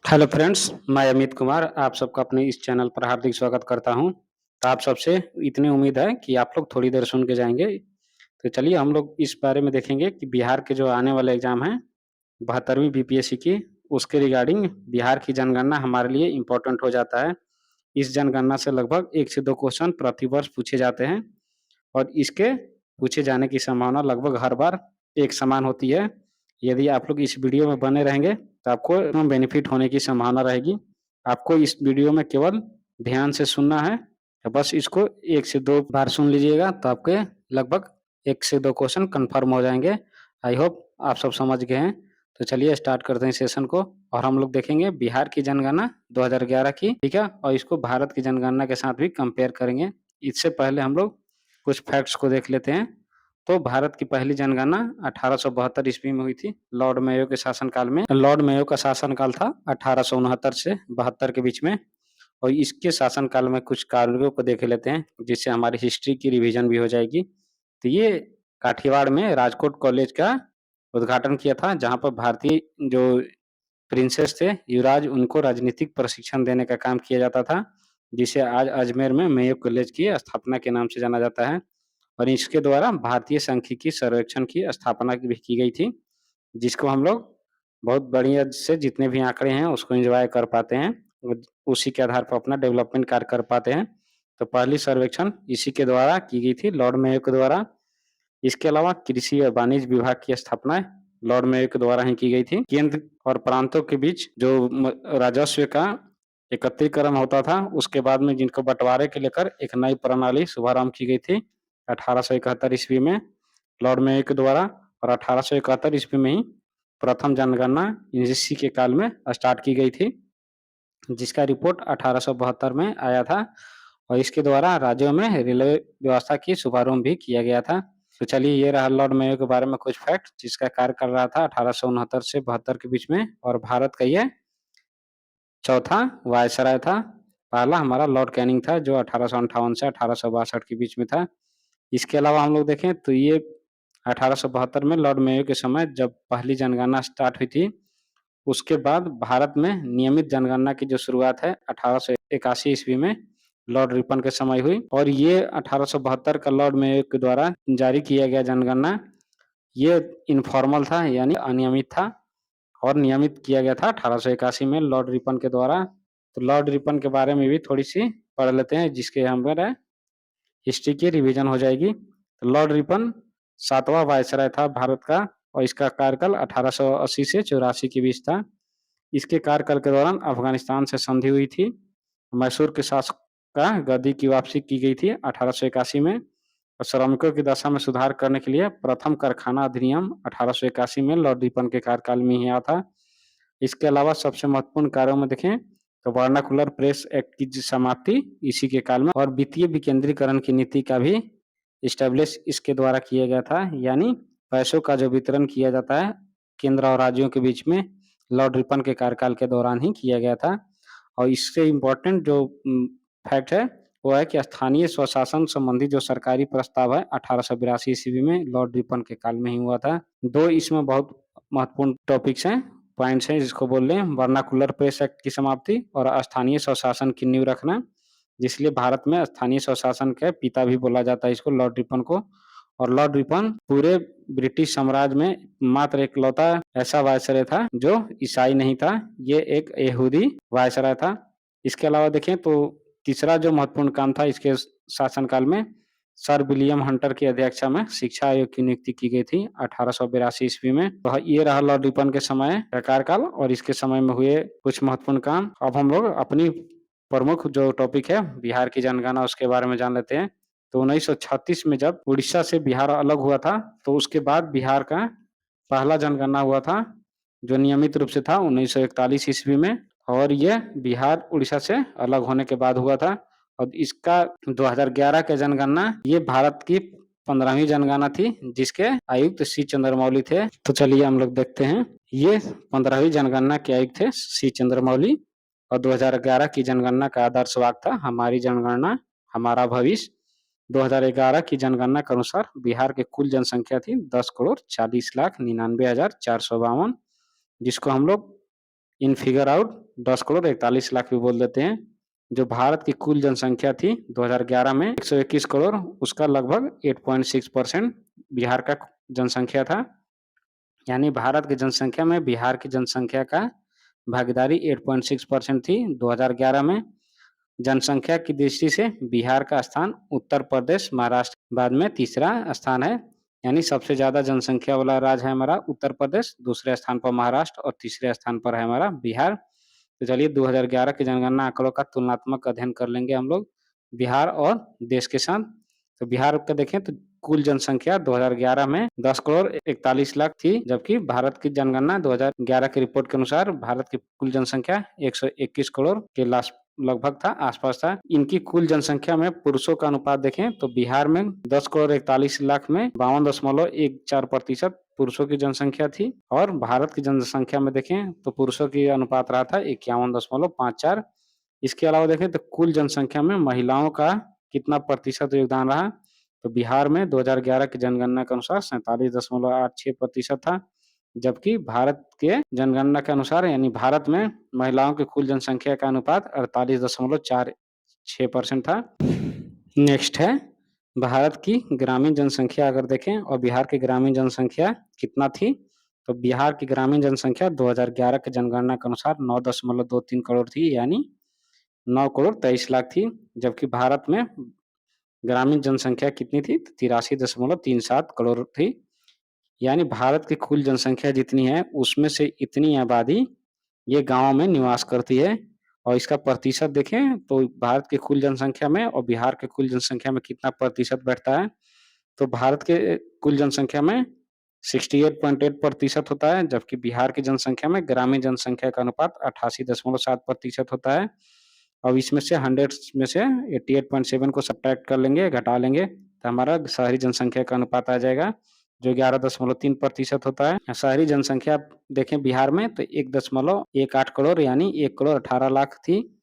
Hello friends, मैं अमित कुमार आप सबका अपने इस चैनल पर हार्दिक स्वागत करता हूं। तो आप सबसे इतनी उम्मीद है कि आप लोग थोड़ी देर सुन के जाएँगे। तो चलिए हम लोग इस बारे में देखेंगे कि बिहार के जो आने वाले एग्ज़ाम हैं 72वीं बीपीएससी की, उसके रिगार्डिंग बिहार की जनगणना हमारे लिए इम्पोर्टेंट हो जाता है। इस जनगणना से लगभग 1 से 2 क्वेश्चन प्रतिवर्ष पूछे जाते हैं और इसके पूछे जाने की संभावना लगभग हर बार एक समान होती है। यदि आप लोग इस वीडियो में बने रहेंगे तो आपको बेनिफिट होने की संभावना रहेगी। आपको इस वीडियो में केवल ध्यान से सुनना है। बस इसको 1 से 2 बार सुन लीजिएगा तो आपके लगभग 1 से 2 क्वेश्चन कन्फर्म हो जाएँगे। आई होप आप सब समझ गए हैं। तो चलिए स्टार्ट करते हैं सेशन को और हम लोग देखेंगे बिहार की जनगणना 2011 की, ठीक है? और इसको भारत की जनगणना के साथ भी कंपेयर करेंगे। इससे पहले हम लोग कुछ फैक्ट्स को देख लेते हैं। तो भारत की पहली जनगणना 1872 ईस्वी में हुई थी, लॉर्ड मेयो के शासनकाल में। लॉर्ड मेयो का शासनकाल था 1869 से 72 के बीच में और इसके शासनकाल में कुछ कार्यों को देख लेते हैं, जिससे हमारी हिस्ट्री की रिवीजन भी हो जाएगी। तो ये काठियावाड़ में राजकोट कॉलेज का उद्घाटन किया था, जहाँ पर भारतीय जो प्रिंसेस थे, युवराज, उनको राजनीतिक प्रशिक्षण देने का काम किया जाता था, जिसे आज अजमेर में मेयो कॉलेज की स्थापना के नाम से जाना जाता है। और इसके द्वारा भारतीय सांख्यिकी सर्वेक्षण की स्थापना भी की गई थी, जिसको हम लोग बहुत बढ़िया से जितने भी आंकड़े हैं उसको एंजॉय कर पाते हैं और उसी के आधार पर अपना डेवलपमेंट कार्य कर पाते हैं। तो पहली सर्वेक्षण इसी के द्वारा की गई थी, लॉर्ड मेयो के द्वारा। इसके अलावा कृषि और वाणिज्य विभाग की स्थापना लॉर्ड मेयो के द्वारा ही की गई थी। केंद्र और प्रांतों के बीच जो राजस्व का एकत्रीकरण होता था, उसके बाद में जिनको बंटवारे के लेकर एक नई प्रणाली शुभारंभ की गई थी 1871 ईस्वी में लॉर्ड मेयो के द्वारा। और 1871 ईस्वी में ही प्रथम जनगणना इसी के काल में स्टार्ट की गई थी, जिसका रिपोर्ट 1872 में आया था और इसके द्वारा राज्यों में रेलवे व्यवस्था की शुभारंभ भी किया गया था। तो चलिए ये रहा लॉर्ड मेयो के बारे में कुछ फैक्ट, जिसका कार्य कर रहा था 1869 से 72 के बीच में और भारत का ये चौथा वायसराय था। पहला हमारा लॉर्ड कैनिंग था जो 1858 से 1862 के बीच में था। इसके अलावा हम लोग देखें तो ये 1872 में लॉर्ड मेयो के समय जब पहली जनगणना स्टार्ट हुई थी, उसके बाद भारत में नियमित जनगणना की जो शुरुआत है 1881 ईस्वी में लॉर्ड रिपन के समय हुई और ये 1872 का लॉर्ड मेयो के द्वारा जारी किया गया जनगणना, ये इनफॉर्मल था यानी अनियमित था और नियमित किया गया था 1881 में लॉर्ड रिपन के द्वारा। तो लॉर्ड रिपन के बारे में भी थोड़ी-सी पढ़ लेते हैं, जिसके हमारा हिस्ट्री की रिवीजन हो जाएगी। तो लॉर्ड रिपन 7वां वायसराय था भारत का और इसका कार्यकाल 1880 से 84 के बीच था। इसके कार्यकाल के दौरान अफ़गानिस्तान से संधि हुई थी। मैसूर के शासक का गद्दी की वापसी की गई थी 1881 में और श्रमिकों की दशा में सुधार करने के लिए प्रथम कारखाना अधिनियम 1881 में लॉर्ड रिपन के कार्यकाल में ही आया था। इसके अलावा सबसे महत्वपूर्ण कार्यों में देखें तो वर्नाकुलर प्रेस एक्ट की समाप्ति इसी के काल में और वित्तीय विकेंद्रीकरण की नीति का भी इस्टेब्लिश इसके द्वारा किया गया था। यानी पैसों का जो वितरण किया जाता है केंद्र और राज्यों के बीच में लॉर्ड रिपन के कार्यकाल के दौरान ही किया गया था। और इससे इम्पोर्टेंट जो फैक्ट है वो है कि स्थानीय स्वशासन संबंधी जो सरकारी प्रस्ताव है 1882 ईस्वी में लॉर्ड रिपन के काल में ही हुआ था। 2 इसमें बहुत महत्वपूर्ण टॉपिक्स हैं, पॉइंट्स हैं, जिसको बोल रहे हैं वर्नाकुलर प्रेस एक्ट की समाप्ति और स्थानीय स्वशासन की नींव रखना, जिसलिए भारत में स्थानीय स्वशासन के पिता भी बोला जाता है इसको लॉर्ड रिपन को। और लॉर्ड रिपन पूरे ब्रिटिश साम्राज्य में मात्र इकलौता ऐसा वायसराय था जो ईसाई नहीं था, ये एक यहूदी वायसराय था। इसके अलावा देखें तो तीसरा जो महत्वपूर्ण काम था इसके शासनकाल में सर विलियम हंटर की अध्यक्षता में शिक्षा आयोग की नियुक्ति की गई थी 1882 ईस्वी में। तो ये रहा लॉर्ड रिपन के समय का कार्यकाल और इसके समय में हुए कुछ महत्वपूर्ण काम। अब हम लोग अपनी प्रमुख जो टॉपिक है बिहार की जनगणना उसके बारे में जान लेते हैं। तो 1936 में जब उड़ीसा से बिहार अलग हुआ था, तो उसके बाद बिहार का पहला जनगणना हुआ था, जो नियमित रूप से था 1941 ईस्वी में और ये बिहार उड़ीसा से अलग होने के बाद हुआ था। और इसका 2011 का जनगणना ये भारत की 15वीं जनगणना थी, जिसके आयुक्त सी चंद्रमौली थे। तो चलिए हम लोग देखते हैं, ये 15वीं जनगणना के आयुक्त थे सी चंद्रमौली और 2011 की जनगणना का आदर्श वाक्य था हमारी जनगणना हमारा भविष्य। 2011 की जनगणना के अनुसार बिहार की कुल जनसंख्या थी 10,40,99,452, जिसको हम लोग in figure out 10 crore 41 lakh भी बोल देते हैं। जो भारत की कुल जनसंख्या थी 2011 में 121 करोड़, उसका लगभग 8.6% बिहार का जनसंख्या था। यानी भारत की जनसंख्या में बिहार की जनसंख्या का भागीदारी 8.6% थी 2011 में। जनसंख्या की दृष्टि से बिहार का स्थान उत्तर प्रदेश, महाराष्ट्र बाद में तीसरा स्थान है। यानी सबसे ज्यादा जनसंख्या वाला राज्य है हमारा उत्तर प्रदेश, दूसरे स्थान पर महाराष्ट्र और तीसरे स्थान पर है हमारा बिहार। तो चलिए 2011 की जनगणना आंकड़ों का तुलनात्मक अध्ययन कर लेंगे हम लोग बिहार और देश के साथ। तो बिहार का देखें तो कुल जनसंख्या 2011 में 10 करोड़ 41 लाख थी, जबकि भारत की जनगणना 2011 की रिपोर्ट के अनुसार भारत की कुल जनसंख्या 121 करोड़ के लगभग था, आसपास था। इनकी कुल जनसंख्या में पुरुषों का अनुपात देखें तो बिहार में 10 करोड़ 41 लाख में 52.14% पुरुषों की जनसंख्या थी, और भारत की जनसंख्या में देखें तो पुरुषों की अनुपात रहा था 51.54। इसके अलावा देखें तो कुल जनसंख्या में महिलाओं का कितना प्रतिशत योगदान रहा, तो बिहार में 2011 की जनगणना के अनुसार 47.86% था, जबकि भारत के जनगणना के अनुसार यानी भारत में महिलाओं की कुल जनसंख्या का अनुपात 48.46% था। नेक्स्ट है भारत की ग्रामीण जनसंख्या, अगर देखें और बिहार की ग्रामीण जनसंख्या कितना थी, तो बिहार की ग्रामीण जनसंख्या 2011 की जनगणना के अनुसार 9.23 करोड़ थी, यानी 9 करोड़ 23 लाख थी। जबकि भारत में ग्रामीण जनसंख्या कितनी थी, 83.37 करोड़ थी। यानी भारत की कुल जनसंख्या जितनी है उसमें से इतनी आबादी ये गाँव में निवास करती है। और इसका प्रतिशत देखें तो भारत की कुल जनसंख्या में और बिहार के कुल जनसंख्या में कितना प्रतिशत बैठता है, तो भारत के कुल जनसंख्या में 68.8% होता है, जबकि बिहार की जनसंख्या में ग्रामीण जनसंख्या का अनुपात 88.7% होता है। अब इसमें से 100 में से 88.7 को सब्ट्रैक्ट कर लेंगे, घटा लेंगे, तो हमारा शहरी जनसंख्या का अनुपात आ जाएगा जो 11.3% होता है। शहरी जनसंख्या देखें बिहार में तो 1.18 करोड़ यानी 1 करोड़ 18 लाख थी,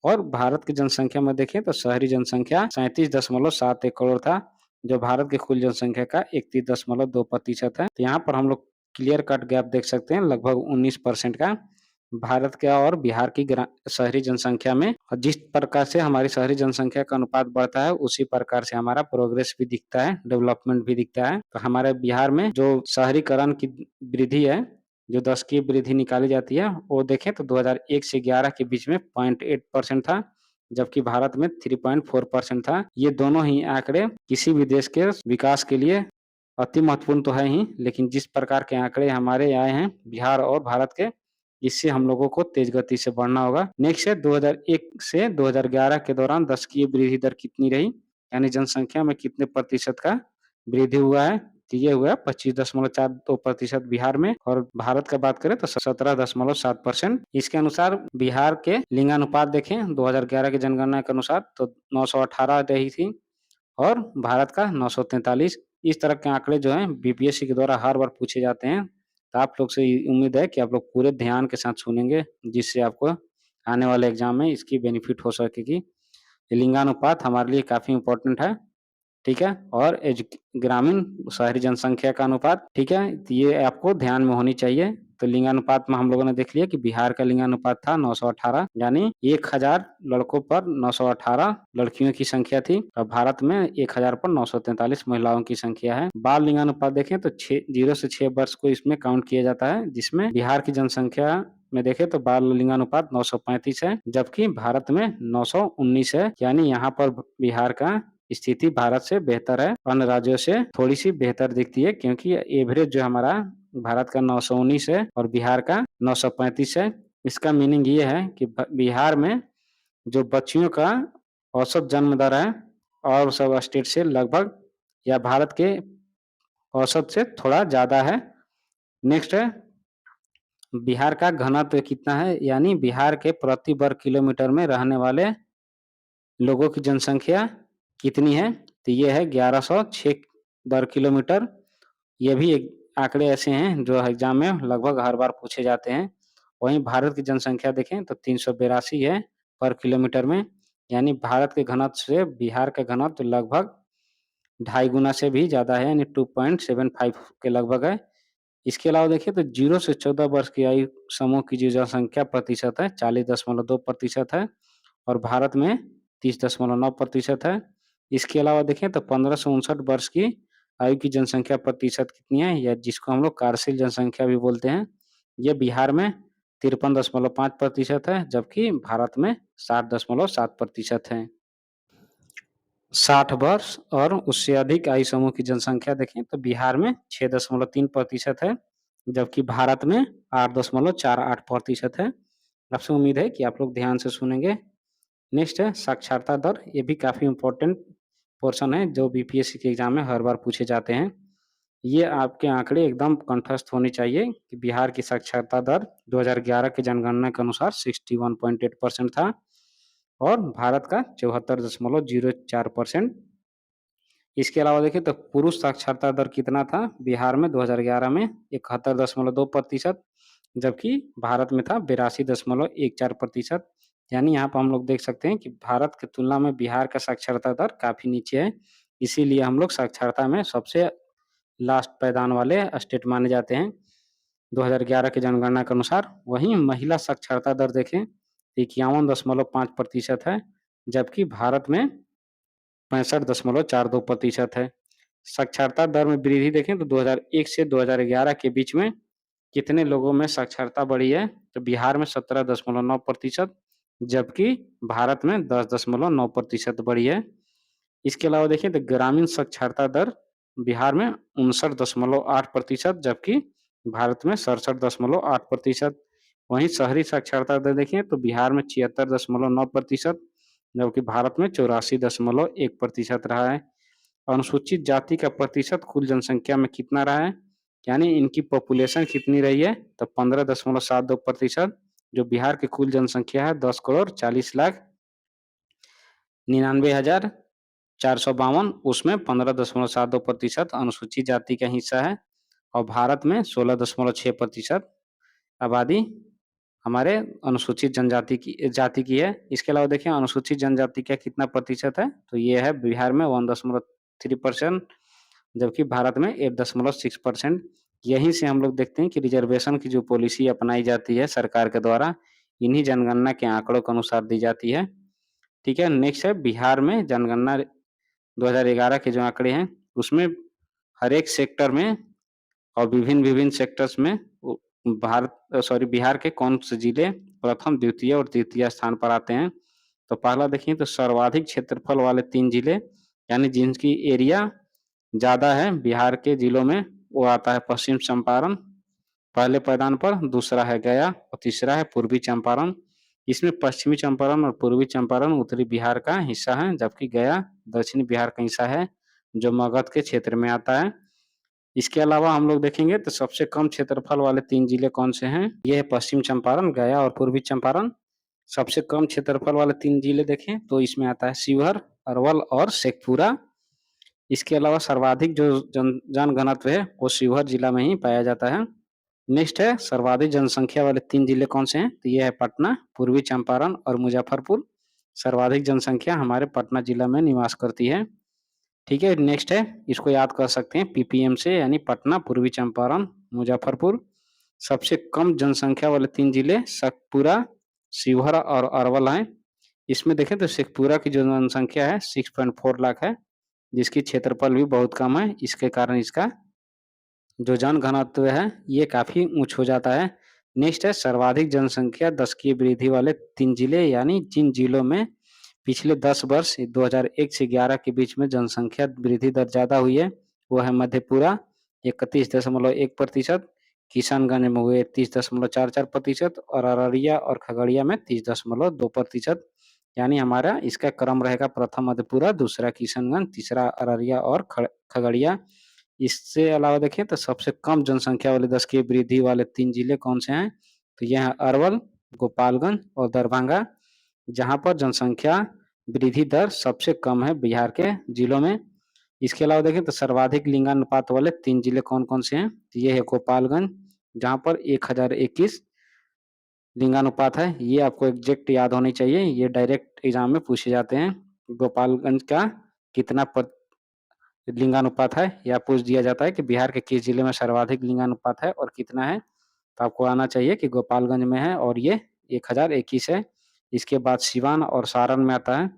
और भारत की जनसंख्या में देखें तो शहरी जनसंख्या 37.71 करोड़ था, जो भारत की कुल जनसंख्या का 31.2% है। तो यहाँ पर हम लोग क्लियर कट गैप देख सकते हैं लगभग 19% का भारत के और बिहार की शहरी जनसंख्या में। और जिस प्रकार से हमारी शहरी जनसंख्या का अनुपात बढ़ता है उसी प्रकार से हमारा प्रोग्रेस भी दिखता है, डेवलपमेंट भी दिखता है। तो हमारे बिहार में जो शहरीकरण की वृद्धि है, जो 10 की वृद्धि निकाली जाती है, वो देखें तो 2001 से 11 के बीच में 0.8% था, जबकि भारत में 3.4% था। ये दोनों ही आंकड़े किसी भी देश के विकास के लिए अति महत्वपूर्ण तो है ही, लेकिन जिस प्रकार के आंकड़े हमारे आए हैं बिहार और भारत के, इससे हम लोगों को तेज गति से बढ़ना होगा। नेक्स्ट है 2001 से 2011 के दौरान 10 की वृद्धि दर कितनी रही, यानी जनसंख्या में कितने प्रतिशत का वृद्धि हुआ है, तो ये हुआ 25.42% बिहार में, और भारत का बात करें तो 17.7%। इसके अनुसार बिहार के लिंगानुपात देखें 2011 की जनगणना के अनुसार तो 918 रही थी, और भारत का 943। इस तरह के आंकड़े जो हैं बीपीएससी के द्वारा हर बार पूछे जाते हैं, तो आप लोग से उम्मीद है कि आप लोग पूरे ध्यान के साथ सुनेंगे, जिससे आपको आने वाले एग्जाम में इसकी बेनिफिट हो सकेगी। लिंगानुपात हमारे लिए काफी इंपॉर्टेंट है, ठीक है, और ग्रामीण शहरी जनसंख्या का अनुपात, ठीक है, तो ये आपको ध्यान में होनी चाहिए। तो लिंगानुपात में हम लोगों ने देख लिया कि बिहार का लिंगानुपात था 918, यानी 1000 लड़कों पर 918 लड़कियों की संख्या थी, और भारत में 1000 पर 943 महिलाओं की संख्या है। बाल लिंगानुपात देखें तो 0 से 6 वर्ष को इसमें काउंट किया जाता है, जिसमें बिहार की जनसंख्या में देखें तो बाल लिंगानुपात 935 है, जबकि भारत में 919 है। यानी यहाँ पर बिहार का स्थिति भारत से बेहतर है, अन्य राज्यों से थोड़ी सी बेहतर दिखती है, क्योंकि एवरेज जो हमारा भारत का 919 है और बिहार का 935 है। इसका मीनिंग ये है कि बिहार में जो बच्चियों का औसत जन्म दर है और सब स्टेट से लगभग या भारत के औसत से थोड़ा ज्यादा है। नेक्स्ट है बिहार का घनत्व कितना है, यानी बिहार के प्रति वर्ग किलोमीटर में रहने वाले लोगों की जनसंख्या कितनी है, तो ये है 1106 वर्ग किलोमीटर। ये भी एक आंकड़े ऐसे हैं जो एग्जाम में लगभग हर बार पूछे जाते हैं। वहीं भारत की जनसंख्या देखें तो 382 है पर किलोमीटर में, यानी भारत के घनत्व से बिहार का घनत्व लगभग 2.5 गुना से भी ज्यादा है, यानी 2.75 के लगभग है। इसके अलावा देखिए तो 0 से 14 वर्ष की आयु समूह की जो जनसंख्या प्रतिशत है 40.2% है और भारत में 30.9% है। इसके अलावा देखें तो 15 से 59 वर्ष की आयु की जनसंख्या प्रतिशत कितनी है या जिसको हम लोग कार्यशील जनसंख्या भी बोलते हैं, ये बिहार में 53.5% है जबकि भारत में 60.7% है। 60 वर्ष और उससे अधिक आयु समूह की जनसंख्या देखें तो बिहार में 6.3% है जबकि भारत में 8.48% है। आपसे उम्मीद है कि आप लोग ध्यान से सुनेंगे। नेक्स्ट है साक्षरता दर, ये भी काफ़ी इम्पोर्टेंट पोर्शन है जो बीपीएससी के एग्जाम में हर बार पूछे जाते हैं। ये आपके आंकड़े एकदम कंठस्थ होने चाहिए कि बिहार की साक्षरता दर 2011 की जनगणना के अनुसार 61.8% था और भारत का 74.04%। इसके अलावा देखिए तो पुरुष साक्षरता दर कितना था बिहार में 2011 में 71.2%, जबकि भारत में था 82.14%। यानी यहाँ पर हम लोग देख सकते हैं कि भारत की तुलना में बिहार का साक्षरता दर काफ़ी नीचे है। इसीलिए हम लोग साक्षरता में सबसे लास्ट पायदान वाले स्टेट माने जाते हैं 2011 की जनगणना के अनुसार। वहीं महिला साक्षरता दर देखें 51.5% है जबकि भारत में 65.42% है। साक्षरता दर में वृद्धि देखें तो 2001 से 2011 के बीच में कितने लोगों में साक्षरता बढ़ी है, तो बिहार में 17.9% जबकि भारत में 10.9% बढ़ी है। इसके अलावा देखिए तो ग्रामीण साक्षरता दर बिहार में 59.8% जबकि भारत में 67.8%। वहीं शहरी साक्षरता दर देखें तो बिहार में 76.9% जबकि भारत में 84.1% रहा है। अनुसूचित जाति का प्रतिशत कुल जनसंख्या में कितना रहा है, यानी इनकी पॉपुलेशन कितनी रही है, तो 15.72%। जो बिहार की कुल जनसंख्या है 10,40,99,452, उसमें 15.72% अनुसूचित जाति का हिस्सा है और भारत में 16.6% आबादी हमारे अनुसूचित जनजाति की जाति की है। इसके अलावा देखिए अनुसूचित जनजाति का कितना प्रतिशत है, तो ये है बिहार में 1.3%, जबकि भारत में 8.6%। यहीं से हम लोग देखते हैं कि रिजर्वेशन की जो पॉलिसी अपनाई जाती है सरकार के द्वारा, इन्हीं जनगणना के आंकड़ों के अनुसार दी जाती है। ठीक है, नेक्स्ट है बिहार में जनगणना 2011 के जो आंकड़े हैं, उसमें हर एक सेक्टर में और विभिन्न-विभिन्न सेक्टर्स में बिहार के कौन से जिले प्रथम, द्वितीय और तृतीय स्थान पर आते हैं। तो पहला देखिए तो सर्वाधिक क्षेत्रफल वाले 3 जिले यानी जिनकी एरिया ज़्यादा है बिहार के जिलों में, वो आता है पश्चिम चंपारण पहले पायदान पर, दूसरा है गया और तीसरा है पूर्वी चंपारण। इसमें पश्चिमी चंपारण और पूर्वी चंपारण उत्तरी बिहार का हिस्सा है जबकि गया दक्षिणी बिहार का हिस्सा है जो मगध के क्षेत्र में आता है। इसके अलावा हम लोग देखेंगे तो सबसे कम क्षेत्रफल वाले 3 जिले कौन से हैं? ये है पश्चिम चंपारण, गया और पूर्वी चंपारण। सबसे कम क्षेत्रफल वाले 3 जिले देखें तो इसमें आता है शिवहर, अरवल और शेखपुरा। इसके अलावा सर्वाधिक जो जनघनत्व है वो शिवहर जिला में ही पाया जाता है। नेक्स्ट है सर्वाधिक जनसंख्या वाले 3 जिले कौन से हैं? तो ये है पटना, पूर्वी चंपारण और मुजफ्फरपुर। सर्वाधिक जनसंख्या हमारे पटना जिला में निवास करती है। ठीक है, नेक्स्ट है, इसको याद कर सकते हैं पीपीएम से, यानी पटना, पूर्वी चंपारण, मुजफ्फरपुर। सबसे कम जनसंख्या वाले 3 जिले शेखपुरा, शिवहर और अरवल हैं। इसमें देखें तो शेखपुरा की जो जनसंख्या है 6.4 लाख है, जिसकी क्षेत्रफल भी बहुत कम है। इसके कारण इसका जो जनघनत्व है ये काफ़ी ऊँच हो जाता है। नेक्स्ट है सर्वाधिक जनसंख्या दशकीय वृद्धि वाले 3 जिले, यानी जिन जिलों में पिछले 10 वर्ष 2001 से 11 के बीच में जनसंख्या वृद्धि दर ज़्यादा हुई है, वो है मधेपुरा 31.1%, किशनगंज में हुए 30.44% और अररिया और खगड़िया में 30.2%। यानी हमारा इसका क्रम रहेगा प्रथम मधेपुरा, दूसरा किशनगंज, तीसरा अररिया और खगड़िया। इससे अलावा देखें तो सबसे कम जनसंख्या वाले 10 की वृद्धि वाले 3 जिले कौन से हैं? तो ये हैं अरवल, गोपालगंज और दरभंगा, जहाँ पर जनसंख्या वृद्धि दर सबसे कम है बिहार के जिलों में। इसके अलावा देखें तो सर्वाधिक लिंगानुपात वाले 3 जिले कौन-कौन से हैं? तो ये है गोपालगंज, जहाँ पर 1021 लिंगानुपात है। ये आपको एग्ज़ैक्ट याद होनी चाहिए, ये डायरेक्ट एग्ज़ाम में पूछे जाते हैं। गोपालगंज का कितना लिंगानुपात है, या पूछ दिया जाता है कि बिहार के किस जिले में सर्वाधिक लिंगानुपात है और कितना है, तो आपको आना चाहिए कि गोपालगंज में है और ये 1021 है। इसके बाद सिवान और सारण में आता है।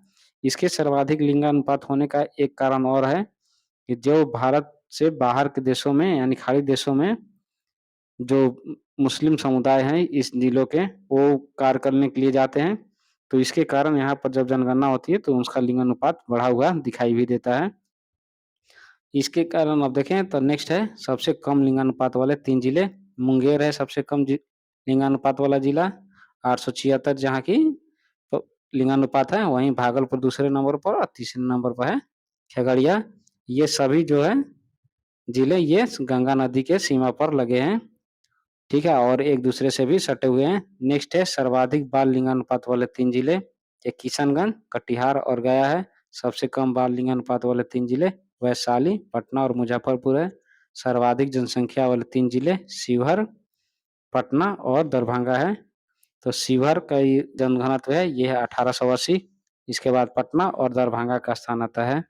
इसके सर्वाधिक लिंगानुपात होने का एक कारण और है कि जो भारत से बाहर के देशों में यानी खाड़ी देशों में जो मुस्लिम समुदाय हैं इस जिलों के, वो कार्य करने के लिए जाते हैं, तो इसके कारण यहाँ पर जब जनगणना होती है तो उसका लिंगानुपात बढ़ा हुआ दिखाई भी देता है। इसके कारण अब देखें तो नेक्स्ट है सबसे कम लिंगानुपात वाले 3 जिले। मुंगेर है सबसे कम लिंगानुपात वाला जिला 876 जहाँ की तो लिंगानुपात है। वहीं भागलपुर दूसरे नंबर पर और तीसरे नंबर पर है खगड़िया। ये सभी जो है जिले ये गंगा नदी के सीमा पर लगे हैं। ठीक है, और एक दूसरे से भी सटे हुए हैं। नेक्स्ट है सर्वाधिक बाल लिंगानुपात वाले 3 जिले, ये किशनगंज, कटिहार और गया है। सबसे कम बाल लिंगानुपात वाले 3 जिले वैशाली, पटना और मुजफ्फरपुर है। सर्वाधिक जनसंख्या वाले 3 जिले शिवहर, पटना और दरभंगा है। तो शिवहर का जनघनत्व है ये है 1880। इसके बाद पटना और दरभंगा का स्थान आता है।